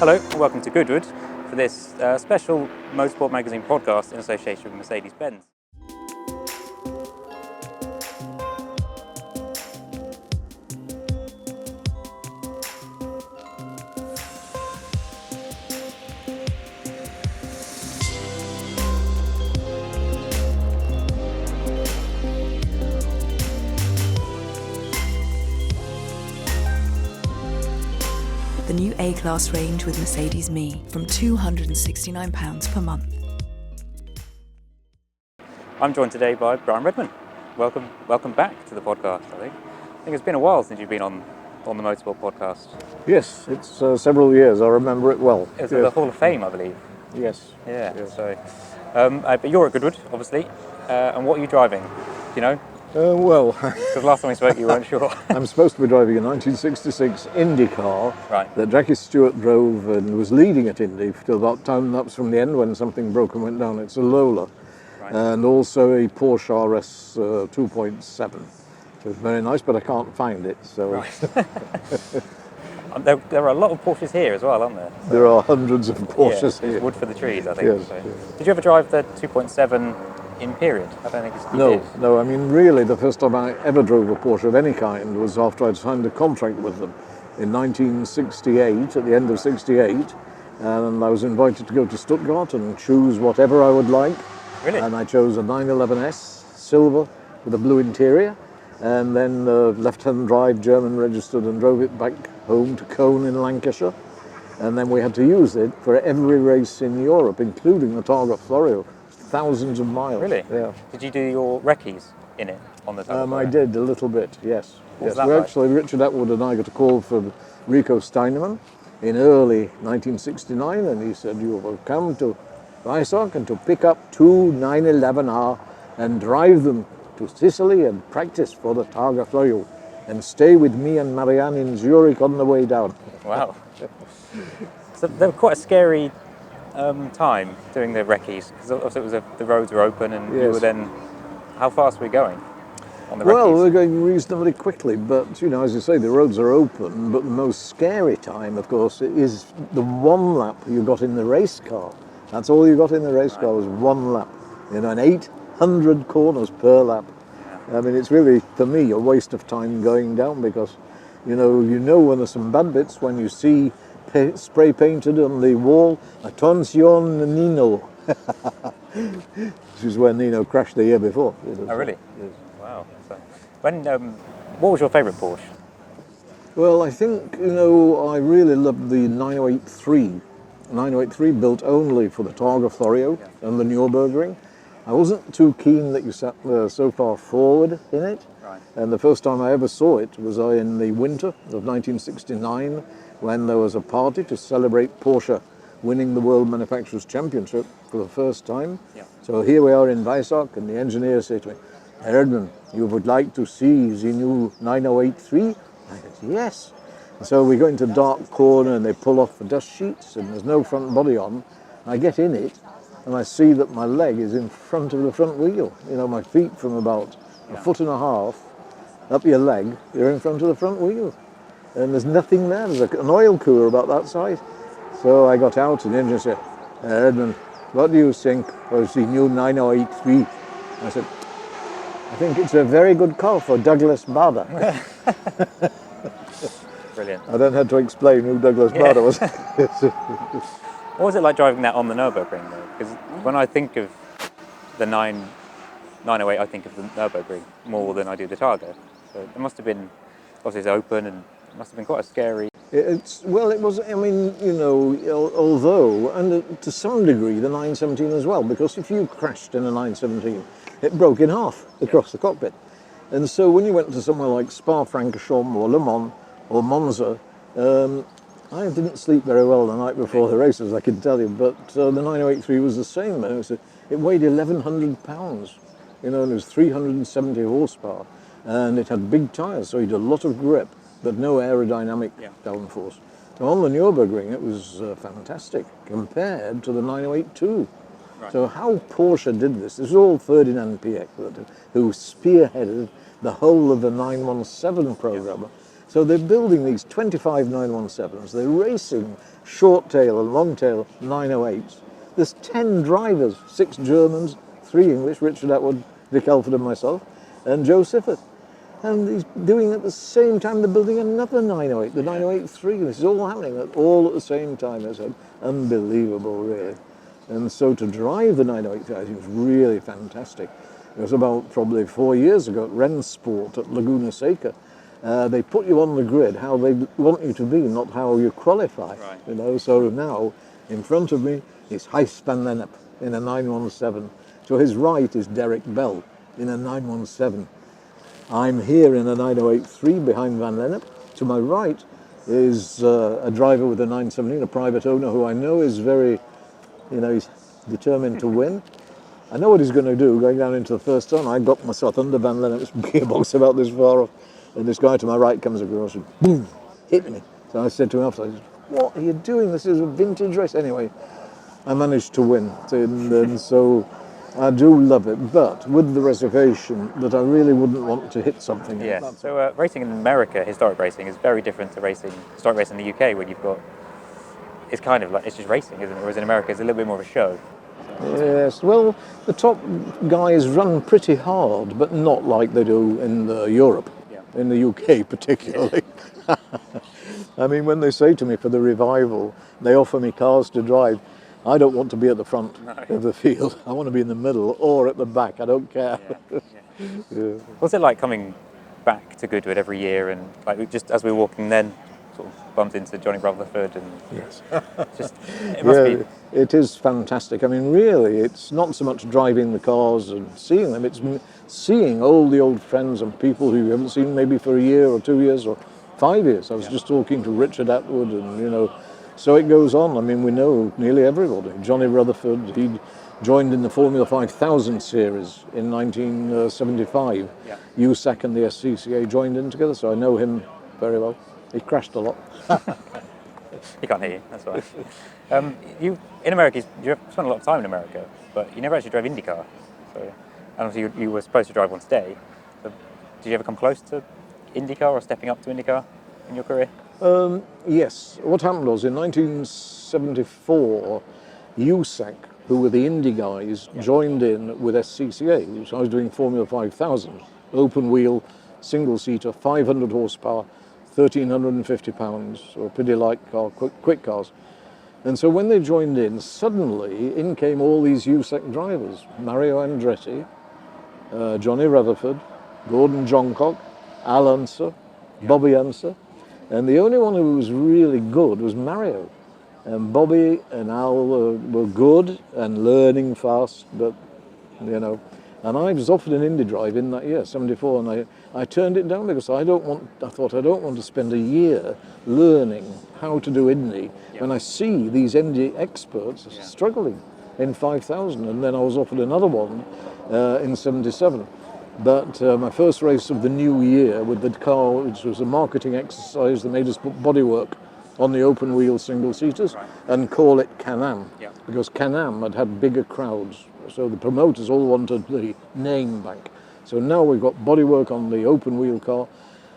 Hello and welcome to Goodwood for this special Motorsport Magazine podcast in association with Mercedes-Benz. The new A-Class range with Mercedes Me from £269 per month. I'm joined today by Redman. Welcome back to the podcast, I think. I think it's been a while since you've been on the Motorsport podcast. Yes, it's several years. I remember it well. It was at the Hall of Fame, I believe. Yes. Yeah, Yes. so... but you're at Goodwood, obviously. And what are you driving? Do you know? Well, Because last time we spoke you weren't sure. I'm supposed to be driving a 1966 IndyCar Right. that Jackie Stewart drove and was leading at Indy till about time laps from the end when something broke and went down. It's a Lola. Right. And also a Porsche RS 2.7. So it's very nice, but I can't find it. So Right. There are a lot of Porsches here as well, aren't there? So, there are hundreds of Porsches it's here. wood for the trees, I think. Yes, So. yes. Did you ever drive the 2.7 in period? I don't think you did. No. I mean, really, the first time I ever drove a Porsche of any kind was after I'd signed a contract with them in 1968, at the end of '68, and I was invited to go to Stuttgart and choose whatever I would like. Really? And I chose a 911S silver with a blue interior, and then left-hand drive, German registered, and drove it back home to Cone in Lancashire. And then we had to use it for every race in Europe, including the Targa Florio. Thousands of miles. Really? Yeah. Did you do your recce's in it on the Targa I Florio? did a little bit, yes. What was Yes, that we like? actually, Richard Atwood and I got a call from Rico Steinemann in early 1969, and he said, "You will come to Weissach and to pick up two 911R and drive them to Sicily and practice for the Targa Florio, and stay with me and Marianne in Zurich on the way down." Wow. So they were quite a scary time doing the recce's, because obviously the roads were open and you Yes. were then... How fast were we going on the Well, recce's? we're going reasonably quickly, but you know, as you say, the roads are open. But the most scary time, of course, is the one lap you got in the race car. That's all you got in the race car was one lap. You know, and 800 corners per lap. I mean, it's really, for me, a waste of time going down because, you know when there's some bad bits when you see spray painted on the wall, "Attenzione Nino," which is where Nino crashed the year before. Oh, really? Yes. Wow. So, what was your favourite Porsche? Well, I think, I really loved the 908-3. 908-3 built only for the Targa Florio and the Nürburgring. I wasn't too keen that you sat there so far forward in it. Right. And the first time I ever saw it was in the winter of 1969, when there was a party to celebrate Porsche winning the World Manufacturers' Championship for the first time. Yeah. So here we are in Weissach, and the engineer said to me, "Redman, you would like to see the new 908-3? I said, "Yes." And so we go into a dark corner and they pull off the dust sheets and there's no front body on. I get in it and I see that my leg is in front of the front wheel. My feet from about a foot and a half up your leg, you're in front of the front wheel. And there's nothing there. There's an oil cooler about that size. So I got out and the engineer said, "Redman, what do you think of the new 908-3? I said, "I think it's a very good car for Douglas Bader." Brilliant. I then had to explain who Douglas Bader was. What was it like driving that on the Nürburgring, though? Because when I think of the 908, I think of the Nürburgring more than I do the Targa. So it must have been, obviously it's open, and it must have been quite a scary... It was, although, and to some degree, the 917 as well, because if you crashed in a 917, it broke in half across the cockpit. And so when you went to somewhere like Spa-Francorchamps or Le Mans or Monza, I didn't sleep very well the night before the races, I can tell you, but the 908-3 was the same. It weighed 1,100 pounds, and it was 370 horsepower, and it had big tyres, so you had a lot of grip, but no aerodynamic downforce. So on the Nürburgring, it was fantastic compared to the 908-2. Right. So how Porsche did this was all Ferdinand Piëch, who spearheaded the whole of the 917 program. So they're building these 25 917s. They're racing short tail and long tail 908s. There's 10 drivers, 6 Germans, 3 English, Richard Atwood, Vic Elford and myself, and Joe Sifford. And he's doing at the same time, they're building another 908, the 908-3. This is all happening all at the same time. It's unbelievable, really. And so to drive the 908, I think was really fantastic. It was about probably 4 years ago at Rensport at Laguna Seca. They put you on the grid how they want you to be, not how you qualify. Right. You know, so now in front of me is Gijs van Lennep in a 917. To his right is Derek Bell in a 917. I'm here in a 908-3 behind Van Lennep. To my right is a driver with a 917, a private owner who I know is very, he's determined to win. I know what he's going to do going down into the first turn. I got myself under Van Lennep's gearbox about this far off, and this guy to my right comes across and boom, hit me. So I said to him after, what are you doing? This is a vintage race. Anyway, I managed to win, and so I do love it, but with the reservation that I really wouldn't want to hit something. Yes. So racing in America, historic racing, is very different to historic racing in the UK, where you've got, it's kind of like, it's just racing, isn't it? Whereas in America, it's a little bit more of a show. Yes, well, the top guys run pretty hard, but not like they do in Europe, in the UK particularly. I mean, when they say to me for the revival, they offer me cars to drive, I don't want to be at the front of the field. I want to be in the middle or at the back. I don't care. Yeah. What's it like coming back to Goodwood every year, and like just as we were walking then, sort of bumped into Johnny Rutherford, and yes, it must be. It is fantastic. I mean, really, it's not so much driving the cars and seeing them. It's seeing all the old friends and people who you haven't seen maybe for a year or 2 years or 5 years. I was just talking to Richard Atwood, and so it goes on. I mean, we know nearly everybody. Johnny Rutherford, he joined in the Formula 5000 series in 1975. Yeah. USAC and the SCCA joined in together, so I know him very well. He crashed a lot. He can't hear you, that's fine. You, in America, you spent a lot of time in America, but you never actually drove IndyCar. So, and obviously you were supposed to drive one today. So did you ever come close to IndyCar or stepping up to IndyCar in your career? Yes. What happened was in 1974, USAC, who were the Indy guys, joined in with SCCA, which I was doing Formula 5000, open wheel, single seater, 500 horsepower, 1,350 pounds, or pretty light car, quick cars. And so when they joined in, suddenly in came all these USAC drivers: Mario Andretti, Johnny Rutherford, Gordon Johncock, Al Unser, Bobby Unser. And the only one who was really good was Mario. And Bobby and Al were good and learning fast, but, and I was offered an Indy drive in that year, 74, and I turned it down because I thought I don't want to spend a year learning how to do Indy when I see these Indy experts struggling in 5,000. And then I was offered another one in 77. But my first race of the new year with the car, which was a marketing exercise that made us put bodywork on the open wheel single seaters and call it Can-Am, because Can-Am had bigger crowds. So the promoters all wanted the name back. So now we've got bodywork on the open wheel car.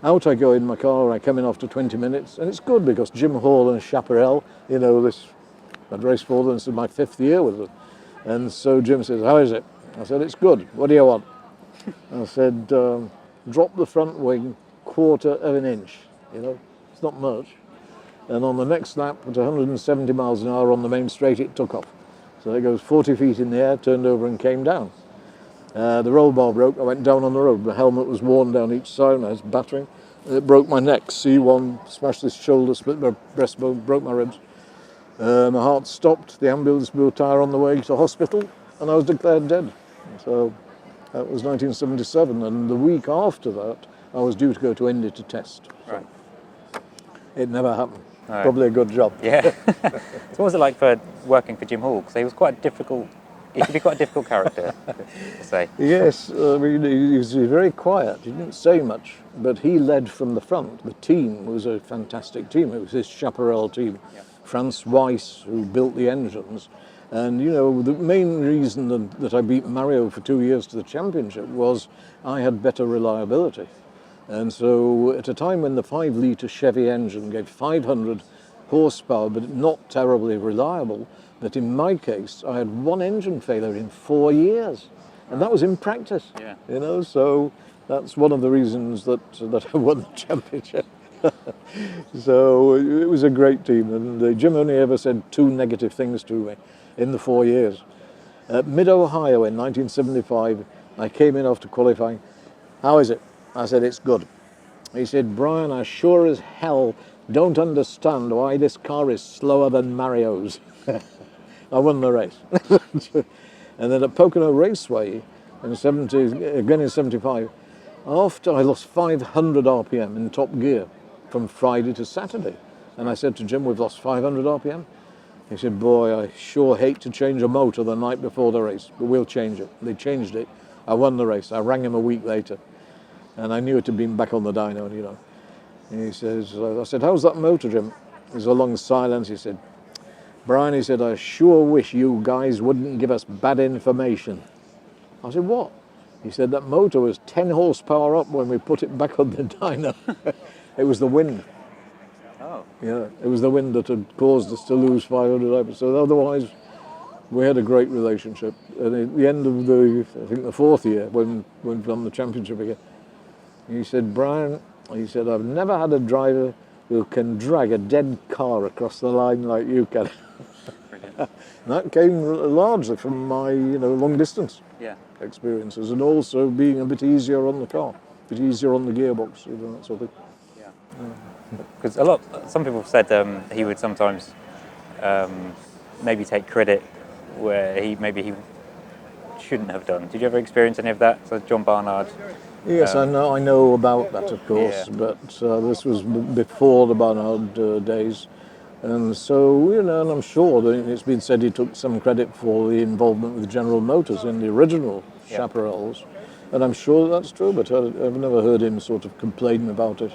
Out I go in my car, I come in after 20 minutes, and it's good because Jim Hall and Chaparral, I'd raced for them, this is my 5th year with them. And so Jim says, how is it? I said, it's good. What do you want? I said, drop the front wing 1/4 of an inch, it's not much. And on the next lap, at 170 miles an hour on the main straight, it took off. So it goes 40 feet in the air, turned over and came down. The roll bar broke, I went down on the road. The helmet was worn down each side and I was battering. It broke my neck, C1, smashed this shoulder, split my breastbone, broke my ribs. My heart stopped, the ambulance blew a tyre on the way to hospital, and I was declared dead. So that was 1977, and the week after that, I was due to go to Indy to test. So it never happened. Right. Probably a good job. Yeah. So what was it like for working for Jim Hall? Because he was quite difficult. He could be quite a difficult character to say. Yes, I mean, he was very quiet. He didn't say much, but he led from the front. The team was a fantastic team. It was his Chaparral team. Yeah. Franz Weiss, who built the engines. And, the main reason that I beat Mario for 2 years to the championship was I had better reliability. And so at a time when the 5-litre Chevy engine gave 500 horsepower, but not terribly reliable, that in my case, I had one engine failure in 4 years. And that was in practice, Yeah. you know, so that's one of the reasons that I won the championship. So it was a great team, and Jim only ever said 2 negative things to me in the 4 years. At Mid-Ohio in 1975, I came in after qualifying. How is it? I said, it's good. He said, Brian, I sure as hell don't understand why this car is slower than Mario's. I won the race. And then at Pocono Raceway in 75, after I lost 500 RPM in top gear from Friday to Saturday. And I said to Jim, we've lost 500 RPM. He said, boy, I sure hate to change a motor the night before the race, but we'll change it. They changed it. I won the race. I rang him a week later, and I knew it had been back on the dyno, you know. And he says, I said, how's that motor, Jim? There's a long silence. He said, Brian, he said, I sure wish you guys wouldn't give us bad information. I said, what? He said, that motor was 10 horsepower up when we put it back on the dyno. It was the wind. Oh. Yeah, it was the wind that had caused us to lose 500 RPM. So otherwise, we had a great relationship. And at the end of I think the 4th year, when we won the championship again, he said, Brian, he said, I've never had a driver who can drag a dead car across the line like you can. And that came largely from my, long distance experiences, and also being a bit easier on the car, a bit easier on the gearbox, that sort of thing. Because some people have said he would sometimes maybe take credit where he shouldn't have done. Did you ever experience any of that? So John Barnard. Yes, I know about that, of course, but this was before the Barnard days, and so and I'm sure that it's been said he took some credit for the involvement with General Motors in the original Chaparrals, and I'm sure that's true, but I've never heard him sort of complain about it.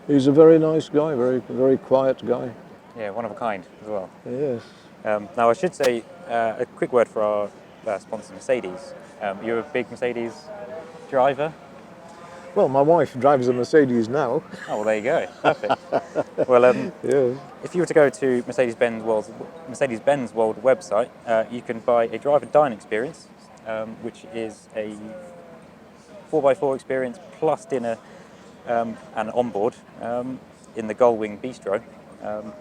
He's a very nice guy, very, very quiet guy. Yeah, one of a kind as well. Yes. Now, I should say a quick word for our sponsor, Mercedes. You're a big Mercedes driver? Well, my wife drives a Mercedes now. Oh, well, there you go. Perfect. Well, if you were to go to Mercedes-Benz World website, you can buy a drive and dine experience, which is a 4x4 experience plus dinner and onboard in the Gullwing Bistro. So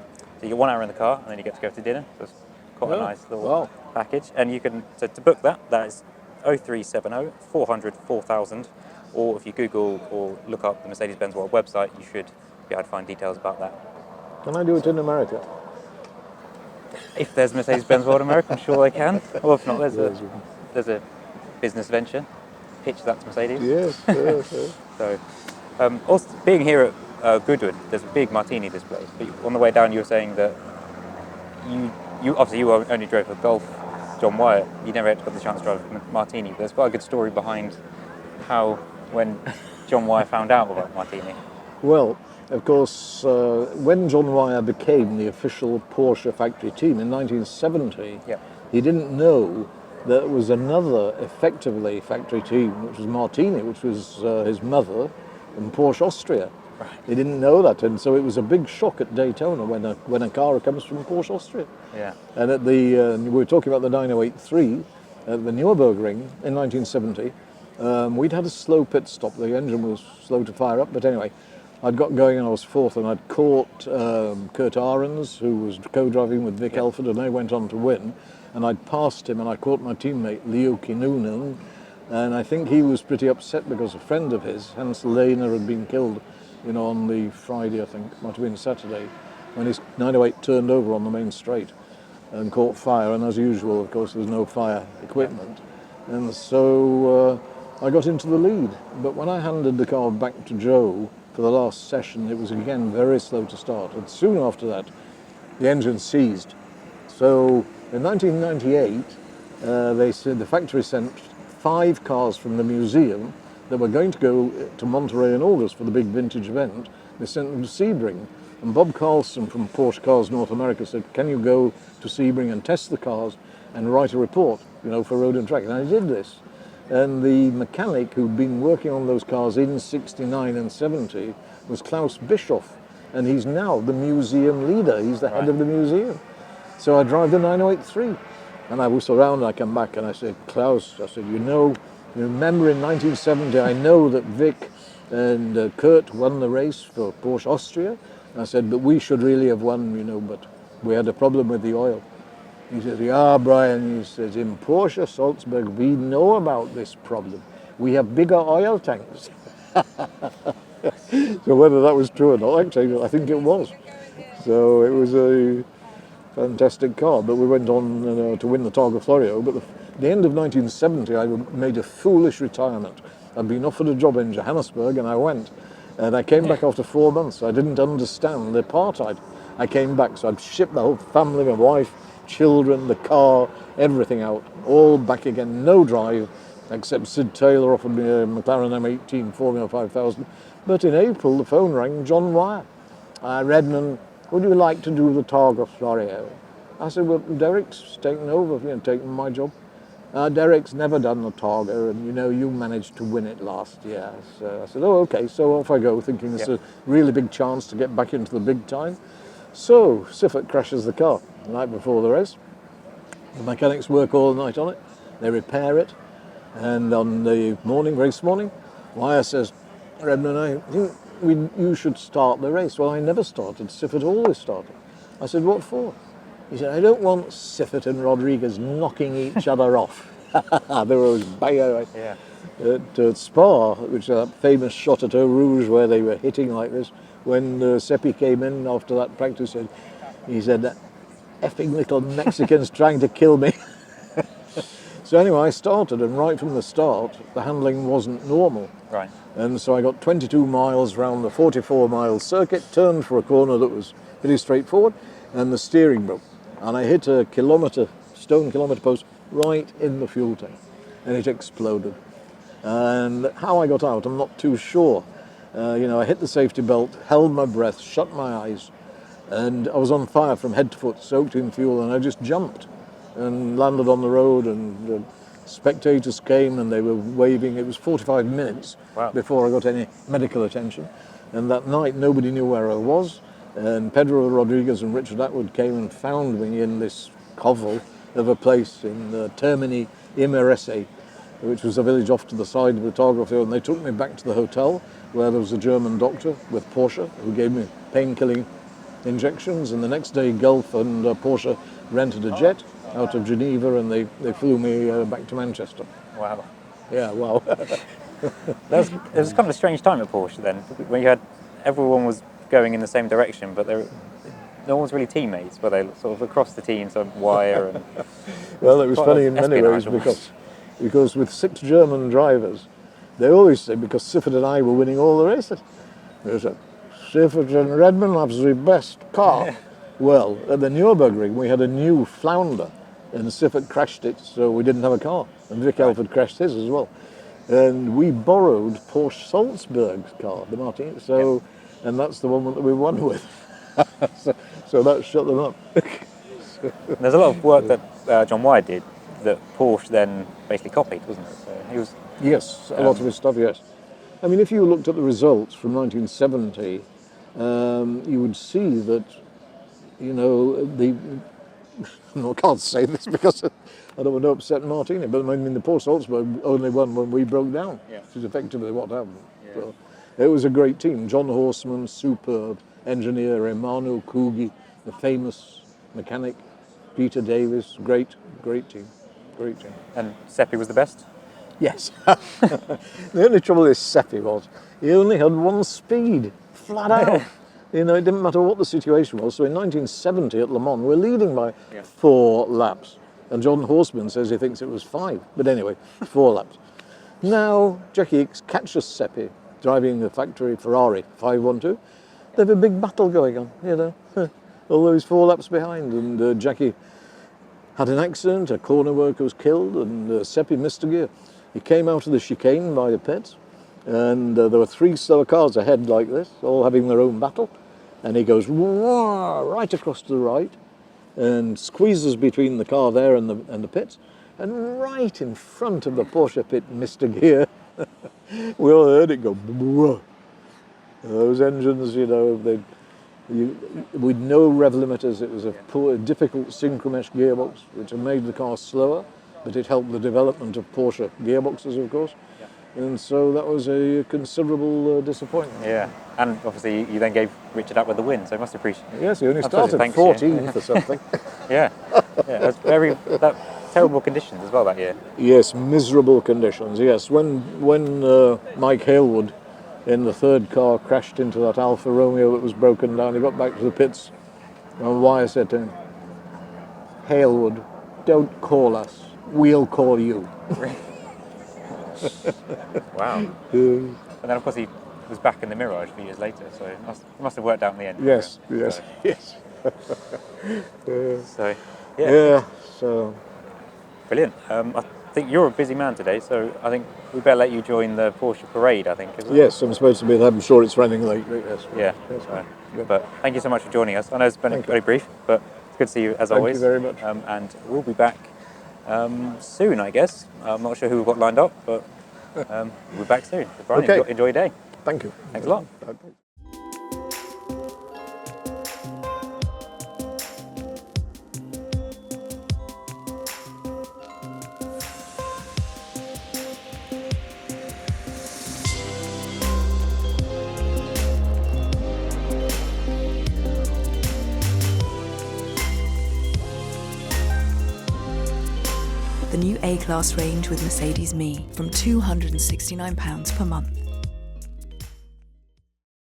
you get 1 hour in the car and then you get to go to dinner. So it's quite a nice little package. And you can, so to book that is 0370 400 4000, or if you Google or look up the Mercedes-Benz World website, you should be able to find details about that. Can I do it in America? If there's Mercedes-Benz World America, I'm sure they can. Or if not, there's a business venture. Pitch that to Mercedes. Yes. So, also being here at Goodwood, there's a big martini display. But on the way down, you were saying that you only drove for Golf, John Wyer. You never got the chance to drive a martini. But there's quite a good story behind when John Wyer found out about martini. Well, of course, when John Wyer became the official Porsche factory team in 1970, he didn't know there was another effectively factory team, which was Martini, which was his mother, in Porsche Austria. Right. He didn't know that, and so it was a big shock at Daytona when a car comes from Porsche Austria. Yeah. And at we were talking about the 983 at the Nürburgring in 1970. We'd had a slow pit stop. The engine was slow to fire up, but anyway, I'd got going and I was fourth, and I'd caught Kurt Ahrens, who was co-driving with Vic Elford, and they went on to win. And I'd passed him, and I caught my teammate Leo Kinnunen, and I think he was pretty upset because a friend of his, Hans Lehner, had been killed, on the Friday, I think, might have been Saturday, when his 908 turned over on the main straight and caught fire. And as usual, of course, there's no fire equipment, and so I got into the lead. But when I handed the car back to Joe for the last session, it was again very slow to start, and soon after that, the engine seized. So in 1998, they said the factory sent 5 cars from the museum that were going to go to Monterey in August for the big vintage event. They sent them to Sebring, and Bob Carlson from Porsche Cars North America said, can you go to Sebring and test the cars and write a report, for Road and Track? And I did this. And the mechanic who'd been working on those cars in 69 and 70 was Klaus Bischoff. And he's now the museum leader. He's the head of the museum. So I drive the 9083. And I whistle around and I come back and I said, Klaus, I said, you remember in 1970, I know that Vic and Kurt won the race for Porsche Austria. I said, but we should really have won, but we had a problem with the oil. He says, yeah, Brian, he says, in Porsche Salzburg, we know about this problem. We have bigger oil tanks. So whether that was true or not, actually, I think it was. So it was a fantastic car, but we went on to win the Targa Florio. But at the end of 1970, I made a foolish retirement. I'd been offered a job in Johannesburg, and I went. And I came back after 4 months. I didn't understand the apartheid. I came back, so I'd shipped the whole family, my wife, children, the car, everything out, all back again, no drive, except Sid Taylor offered me a McLaren M18 Formula 5000. But in April, the phone rang, John Wyer. Redman, would you like to do the Targa Florio? I said, well, Derek's taken over, taken my job. Derek's never done the Targa, and you managed to win it last year. So I said, oh, okay, so off I go, thinking this is a really big chance to get back into the big time. So Siffert crashes the car the night before the race. The mechanics work all night on it. They repair it. And on the race morning, Wyer says, Redman, I think you should start the race. Well, I never started. Siffert always started. I said, what for? He said, I don't want Siffert and Rodriguez knocking each other off. They were always banging. Yeah. At Spa, which is that famous shot at Eau Rouge where they were hitting like this, when Seppi came in after that practice, he said, that effing little Mexicans trying to kill me. So anyway, I started, and right from the start, the handling wasn't normal. Right. And so I got 22 miles round the 44-mile circuit, turned for a corner that was pretty straightforward, and the steering broke. And I hit a stone kilometre post right in the fuel tank, and it exploded. And how I got out, I'm not too sure. I hit the safety belt, held my breath, shut my eyes, and I was on fire from head to foot, soaked in fuel, and I just jumped and landed on the road, and the spectators came and they were waving. It was 45 minutes before I got any medical attention. And that night, nobody knew where I was, and Pedro Rodriguez and Richard Atwood came and found me in this hovel of a place in Termini Imerese, which was a village off to the side of the Targa Florio, and they took me back to the hotel where there was a German doctor with Porsche who gave me pain-killing injections, and the next day Gulf and Porsche rented a jet out of Geneva, and they flew me back to Manchester. Wow. Yeah, wow. It was kind of a strange time at Porsche then, when everyone was going in the same direction, but no one was really teammates, were they? Sort of across the team, so Wyer and... Well, it was funny in many ways because with 6 German drivers, they always say, because Siffert and I were winning all the races, they said, Siffert and Redman have the best car. Well, at the Nürburgring, we had a new Flounder, and Siffert crashed it, so we didn't have a car. And Vic Elford crashed his as well. And we borrowed Porsche Salzburg's car, the Martin, and that's the one that we won with. so that shut them up. There's a lot of work that John Wyer did that Porsche then basically copied, wasn't it? So he was... Yes, a lot of his stuff, yes. I mean, if you looked at the results from 1970, you would see that, I can't say this because I don't want to upset Martini, but I mean, the Porsche Salzburg only won when we broke down, which is effectively what happened. Yeah. So it was a great team. John Horseman, superb engineer, Emmanuel Kugi, the famous mechanic, Peter Davis, great team. And Seppi was the best? Yes. The only trouble with Seppi was he only had one speed, flat out. It didn't matter what the situation was. So in 1970 at Le Mans, we're leading by 4 laps. And John Horseman says he thinks it was 5. But anyway, 4 laps. Now, Jackie Hicks catches Seppi driving the factory Ferrari 512. They have a big battle going on, although he's 4 laps behind. And Jackie had an accident, a corner worker was killed, and Seppi missed a gear. He came out of the chicane by the pits, and there were 3 slower cars ahead like this, all having their own battle. And he goes right across to the right and squeezes between the car there and the pits and right in front of the Porsche pit missed a gear. We all heard it go. Those engines, with no rev limiters, it was a poor, difficult synchromesh gearbox, which had made the car slower, but it helped the development of Porsche gearboxes, of course. And so that was a considerable disappointment. Yeah, and obviously you then gave Richard up with the win, so I must appreciate. Yes, he only Absolutely, started thanks, 14th or something. Yeah, it was that terrible conditions as well that year. Yes, miserable conditions. Yes, when Mike Halewood in the third car crashed into that Alfa Romeo that was broken down, he got back to the pits, and Wyer said to him, "Halewood, don't call us. We'll call you." Wow. And then of course he was back in the Mirage a few years later, so it must have worked out in the end. Yes, So, yes, yes. So, yeah. Yeah, so Brilliant. I think you're a busy man today, so I think we better let you join the Porsche parade, I think. Isn't it? yes, I'm supposed to be there. I'm sure it's running late. Yes. Yeah. Yes, So, good. but thank you so much for joining us. I know it's been Thank you. very brief, but it's good to see you as Thank always. you very much. And we'll be back soon, I guess. I'm not sure who we've got lined up, but we'll be back soon. So Brian, Okay. enjoy your day. Thank you. Thanks a lot. Bye. The new A-Class range with Mercedes-Me from £269 per month.